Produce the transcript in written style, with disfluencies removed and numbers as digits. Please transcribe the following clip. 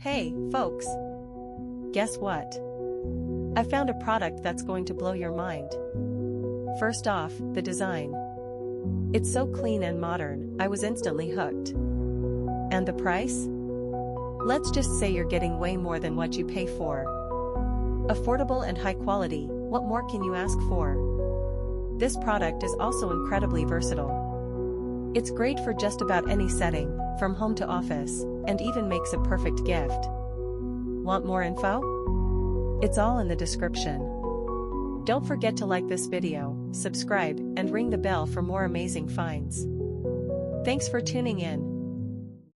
Hey, folks! Guess what? I found a product that's going to blow your mind. First off, the design. It's so clean and modern, I was instantly hooked. And the price? Let's just say you're getting way more than what you pay for. Affordable and high quality, what more can you ask for? This product is also incredibly versatile. It's great for just about any setting, from home to office, and even makes a perfect gift. Want more info? It's all in the description. Don't forget to like this video, subscribe, and ring the bell for more amazing finds. Thanks for tuning in.